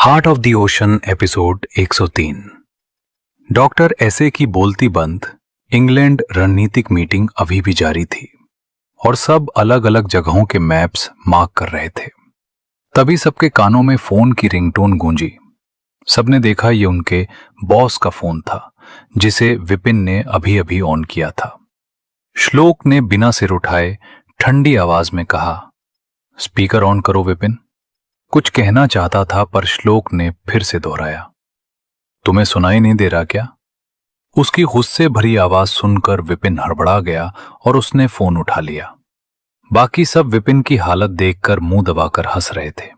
Heart of the ocean episode 103। Doctor एसे की बोलती बंद। इंग्लैंड रणनीतिक मीटिंग अभी भी जारी थी और सब अलग अलग जगहों के मैप्स मार्क कर रहे थे। तभी सबके कानों में फोन की रिंगटोन गूंजी। सबने देखा ये उनके बॉस का फोन था जिसे विपिन ने अभी अभी ऑन किया था। श्लोक ने बिना सिर उठाए ठंडी आवाज में कहा, स्पीकर ऑन करो विपिन। कुछ कहना चाहता था पर श्लोक ने फिर से दोहराया, तुम्हें सुनाई नहीं दे रहा क्या? उसकी गुस्से भरी आवाज सुनकर विपिन हड़बड़ा गया और उसने फोन उठा लिया। बाकी सब विपिन की हालत देखकर मुंह दबाकर हंस रहे थे।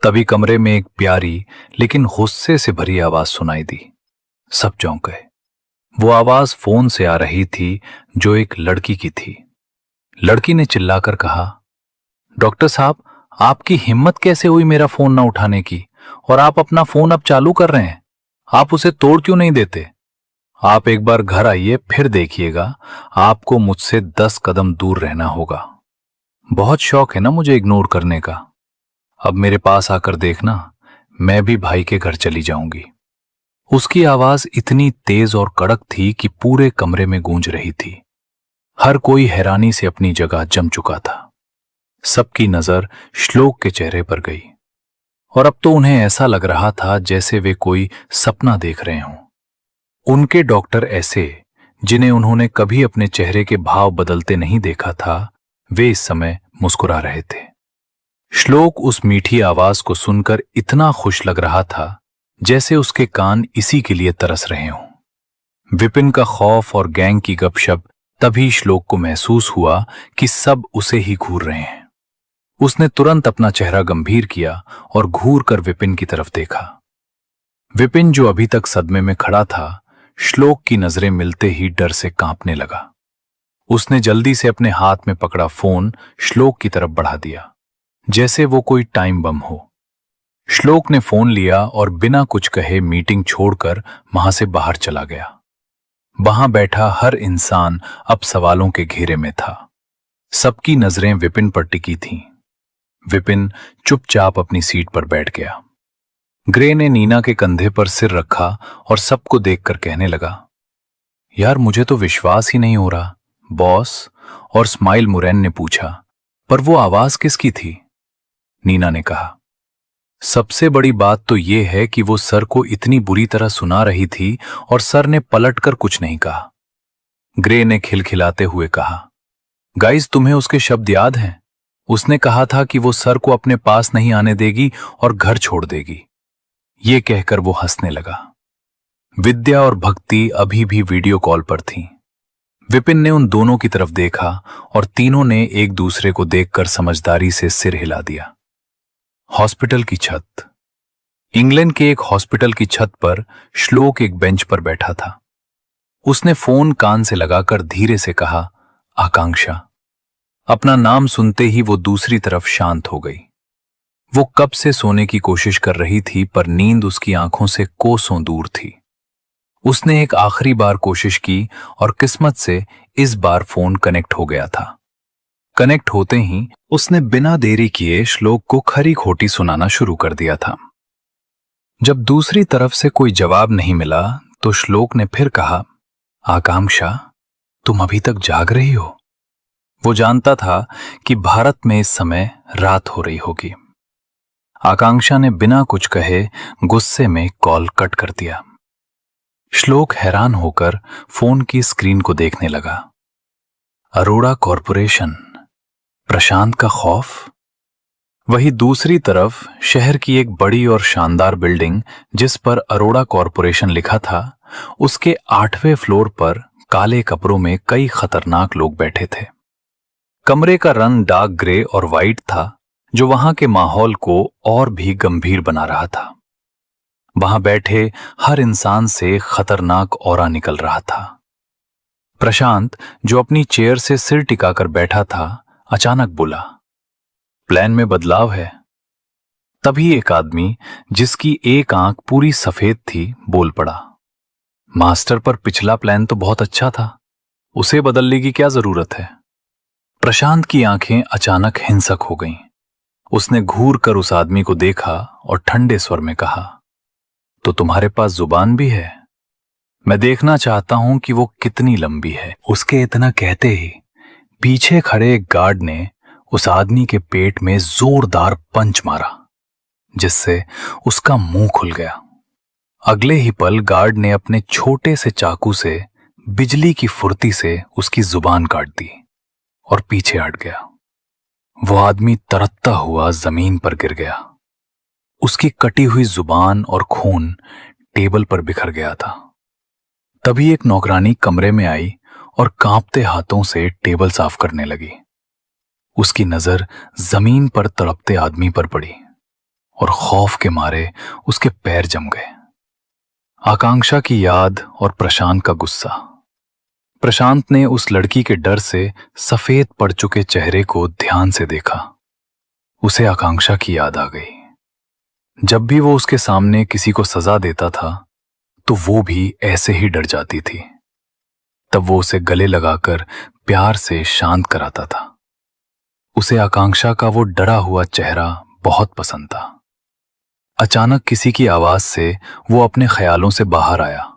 तभी कमरे में एक प्यारी लेकिन गुस्से से भरी आवाज सुनाई दी। सब चौंक गए। वो आवाज फोन से आ रही थी जो एक लड़की की थी। लड़की ने चिल्लाकर कहा, डॉक्टर साहब, आपकी हिम्मत कैसे हुई मेरा फोन ना उठाने की? और आप अपना फोन अब चालू कर रहे हैं, आप उसे तोड़ क्यों नहीं देते? आप एक बार घर आइए, फिर देखिएगा आपको मुझसे 10 कदम दूर रहना होगा। बहुत शौक है ना मुझे इग्नोर करने का। अब मेरे पास आकर देखना, मैं भी भाई के घर चली जाऊंगी। उसकी आवाज इतनी तेज और कड़क थी कि पूरे कमरे में गूंज रही थी। हर कोई हैरानी से अपनी जगह जम चुका था। सबकी नजर श्लोक के चेहरे पर गई और अब तो उन्हें ऐसा लग रहा था जैसे वे कोई सपना देख रहे हों। उनके डॉक्टर ऐसे, जिन्हें उन्होंने कभी अपने चेहरे के भाव बदलते नहीं देखा था, वे इस समय मुस्कुरा रहे थे। श्लोक उस मीठी आवाज को सुनकर इतना खुश लग रहा था जैसे उसके कान इसी के लिए तरस रहे हों। विपिन का खौफ और गैंग की गपशप, तभी श्लोक को महसूस हुआ कि सब उसे ही घूर रहे हैं। उसने तुरंत अपना चेहरा गंभीर किया और घूर कर विपिन की तरफ देखा। विपिन, जो अभी तक सदमे में खड़ा था, श्लोक की नजरें मिलते ही डर से कांपने लगा। उसने जल्दी से अपने हाथ में पकड़ा फोन श्लोक की तरफ बढ़ा दिया, जैसे वो कोई टाइम बम हो। श्लोक ने फोन लिया और बिना कुछ कहे मीटिंग छोड़कर वहां से बाहर चला गया। वहां बैठा हर इंसान अब सवालों के घेरे में था। सबकी नजरें विपिन पर टिकी थीं। विपिन चुपचाप अपनी सीट पर बैठ गया। ग्रे ने नीना के कंधे पर सिर रखा और सबको देखकर कहने लगा, यार मुझे तो विश्वास ही नहीं हो रहा बॉस। और स्माइल मुरैन ने पूछा, पर वो आवाज किसकी थी? नीना ने कहा, सबसे बड़ी बात तो ये है कि वो सर को इतनी बुरी तरह सुना रही थी और सर ने पलटकर कुछ नहीं कहा। ग्रे ने खिलखिलाते हुए कहा, गाइस, तुम्हें उसके शब्द याद हैं? उसने कहा था कि वो सर को अपने पास नहीं आने देगी और घर छोड़ देगी। ये कहकर वो हंसने लगा। विद्या और भक्ति अभी भी वीडियो कॉल पर थीं। विपिन ने उन दोनों की तरफ देखा और तीनों ने एक दूसरे को देखकर समझदारी से सिर हिला दिया। हॉस्पिटल की छत। इंग्लैंड के एक हॉस्पिटल की छत पर श्लोक एक बेंच पर बैठा था। उसने फोन कान से लगाकर धीरे से कहा, आकांक्षा। अपना नाम सुनते ही वो दूसरी तरफ शांत हो गई। वो कब से सोने की कोशिश कर रही थी पर नींद उसकी आंखों से कोसों दूर थी। उसने एक आखिरी बार कोशिश की और किस्मत से इस बार फोन कनेक्ट हो गया था। कनेक्ट होते ही उसने बिना देरी किए श्लोक को खरी खोटी सुनाना शुरू कर दिया था। जब दूसरी तरफ से कोई जवाब नहीं मिला तो श्लोक ने फिर कहा, आकांक्षा, तुम अभी तक जाग रही हो? वो जानता था कि भारत में इस समय रात हो रही होगी। आकांक्षा ने बिना कुछ कहे गुस्से में कॉल कट कर दिया। श्लोक हैरान होकर फोन की स्क्रीन को देखने लगा। अरोड़ा कॉरपोरेशन, प्रशांत का खौफ। वही दूसरी तरफ शहर की एक बड़ी और शानदार बिल्डिंग जिस पर अरोड़ा कॉरपोरेशन लिखा था, उसके 8वें फ्लोर पर काले कपड़ों में कई खतरनाक लोग बैठे थे। कमरे का रंग डार्क ग्रे और वाइट था, जो वहां के माहौल को और भी गंभीर बना रहा था। वहां बैठे हर इंसान से खतरनाक ऑरा निकल रहा था। प्रशांत, जो अपनी चेयर से सिर टिकाकर बैठा था, अचानक बोला, प्लान में बदलाव है। तभी एक आदमी, जिसकी एक आंख पूरी सफेद थी, बोल पड़ा, मास्टर, पर पिछला प्लान तो बहुत अच्छा था, उसे बदलने की क्या जरूरत है? प्रशांत की आंखें अचानक हिंसक हो गईं। उसने घूर कर उस आदमी को देखा और ठंडे स्वर में कहा, तो तुम्हारे पास जुबान भी है? मैं देखना चाहता हूं कि वो कितनी लंबी है। उसके इतना कहते ही पीछे खड़े एक गार्ड ने उस आदमी के पेट में जोरदार पंच मारा, जिससे उसका मुंह खुल गया। अगले ही पल गार्ड ने अपने छोटे से चाकू से बिजली की फुर्ती से उसकी जुबान काट दी और पीछे हट गया। वो आदमी तरतता हुआ जमीन पर गिर गया। उसकी कटी हुई जुबान और खून टेबल पर बिखर गया था। तभी एक नौकरानी कमरे में आई और कांपते हाथों से टेबल साफ करने लगी। उसकी नजर जमीन पर तड़पते आदमी पर पड़ी और खौफ के मारे उसके पैर जम गए। आकांक्षा की याद और प्रशांत का गुस्सा। प्रशांत ने उस लड़की के डर से सफेद पड़ चुके चेहरे को ध्यान से देखा। उसे आकांक्षा की याद आ गई। जब भी वो उसके सामने किसी को सजा देता था तो वो भी ऐसे ही डर जाती थी। तब वो उसे गले लगाकर प्यार से शांत कराता था। उसे आकांक्षा का वो डरा हुआ चेहरा बहुत पसंद था। अचानक किसी की आवाज से वो अपने ख्यालों से बाहर आया।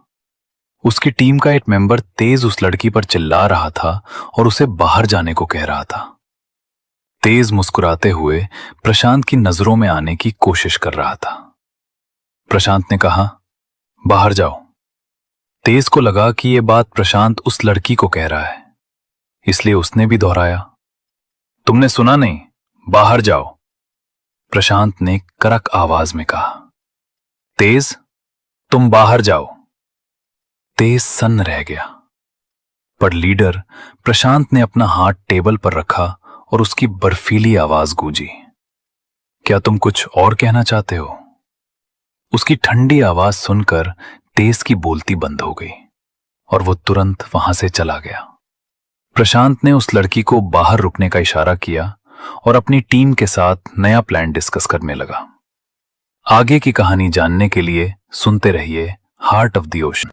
उसकी टीम का एक मेंबर तेज उस लड़की पर चिल्ला रहा था और उसे बाहर जाने को कह रहा था। तेज मुस्कुराते हुए प्रशांत की नजरों में आने की कोशिश कर रहा था। प्रशांत ने कहा, बाहर जाओ। तेज को लगा कि यह बात प्रशांत उस लड़की को कह रहा है, इसलिए उसने भी दोहराया, तुमने सुना नहीं, बाहर जाओ। प्रशांत ने कड़क आवाज में कहा, तेज, तुम बाहर जाओ। तेज सन्न रह गया, पर लीडर प्रशांत ने अपना हाथ टेबल पर रखा और उसकी बर्फीली आवाज गूंजी, क्या तुम कुछ और कहना चाहते हो? उसकी ठंडी आवाज सुनकर तेज की बोलती बंद हो गई और वो तुरंत वहां से चला गया। प्रशांत ने उस लड़की को बाहर रुकने का इशारा किया और अपनी टीम के साथ नया प्लान डिस्कस करने लगा। आगे की कहानी जानने के लिए सुनते रहिए हार्ट ऑफ द ओशन।